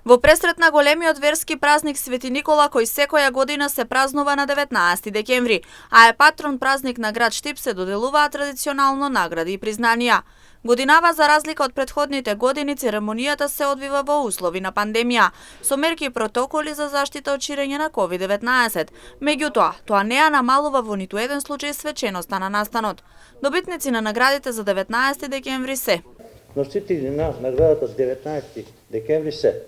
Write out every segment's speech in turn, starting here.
Во пресрет на големиот верски празник Свети Никола, кој секоја година се празнува на 19 декември, а е патрон празник на град Штип, се доделуваат традиционално награди и признанија. Годинава, за разлика од претходните години, церемонијата се одвива во услови на пандемија, со мерки и протоколи за заштита од ширење на COVID-19. Меѓутоа, тоа не ја намалува во ниту еден случај свеченоста на настанот. Добитници на наградите за 19 декември се: носители на наградата 19 декември се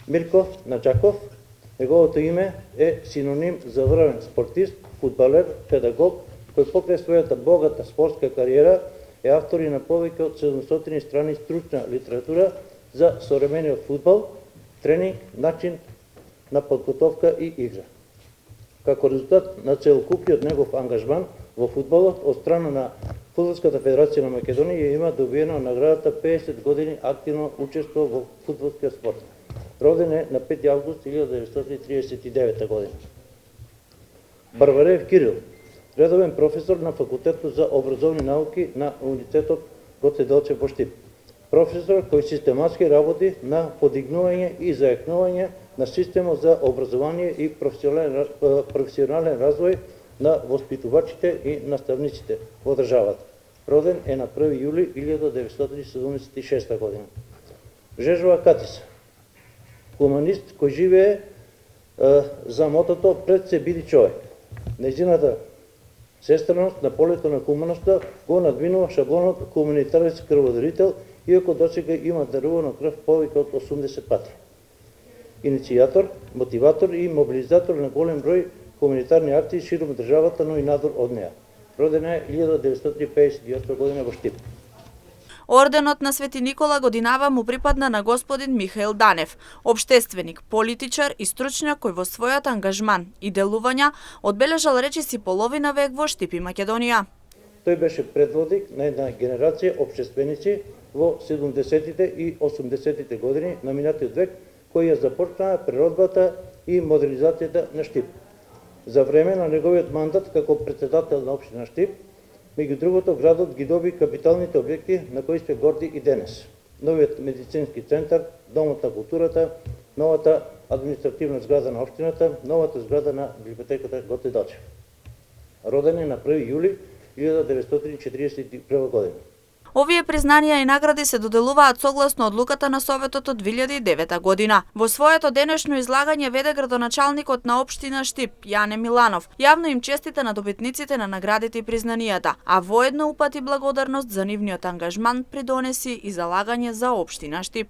Мирко Наджаков. Неговото име е синоним за врвен спортист, фудбалер, педагог, кој покрај својата богата спортска кариера е автор и на повеќе од 700 страни стручна литература за современиот фудбал, тренинг, начин на подготовка и игра. Како резултат на целокупниот негов ангажман во фудбалот од страна на Фудбалската федерација на Македонија има добиена наградата 50 години активно учество во фудбалскиот спорт. Роден е на 5 август 1939 година. Барбарев Кирил, редовен професор на Факултетот за образовни науки на Универзитетот Гоце Делчев во Штип. Професор кој систематски работи на подигнување и зајакнување на системот за образование и професионален развој на воспитувачите и наставниците во државата. Роден е на 1 јули 1976 година. Жежова Катиса, хуманист кој живее за мотото "Пред се биди човек". Нејзината сестреност на полето на хуманоста го надминува шаблонот хуманитарец крводарител, иако досега има дарувано крв повеќе од 80 пати. Иницијатор, мотиватор и мобилизатор на голем број хуманитарни акции широм државата, но и надвор од неа. Роден е 1958 година во Штип. Орденот на Свети Никола годинава му припадна на господин Михаил Данев, општественик, политичар и стручњак кој во својот ангажман и делувања одбележал речиси половина век во Штип и Македонија. Тој беше предводник на една генерација општественици во 70-тите и 80-тите години на минатиот век, кои ја започнаа преродбата и модернизацијата на Штип. За време на неговиот мандат како претседател на општина Штип, меѓу другото, градот ги доби капиталните објекти на кои сме горди и денес. Новиот медицински центар, Домот на културата, новата административна зграда на општината, новата зграда на библиотеката Гоце Делчев. Роден е на 1 јули 1941 година. Овие признанија и награди се доделуваат согласно одлуката на Советот од 2009 година. Во своето денешно излагање веде градоначалникот на општина Штип, Јане Миланов, јавно им честита на добитниците на наградите и признанијата, а воедно упати благодарност за нивниот ангажман, придонеси и залагање за општина Штип.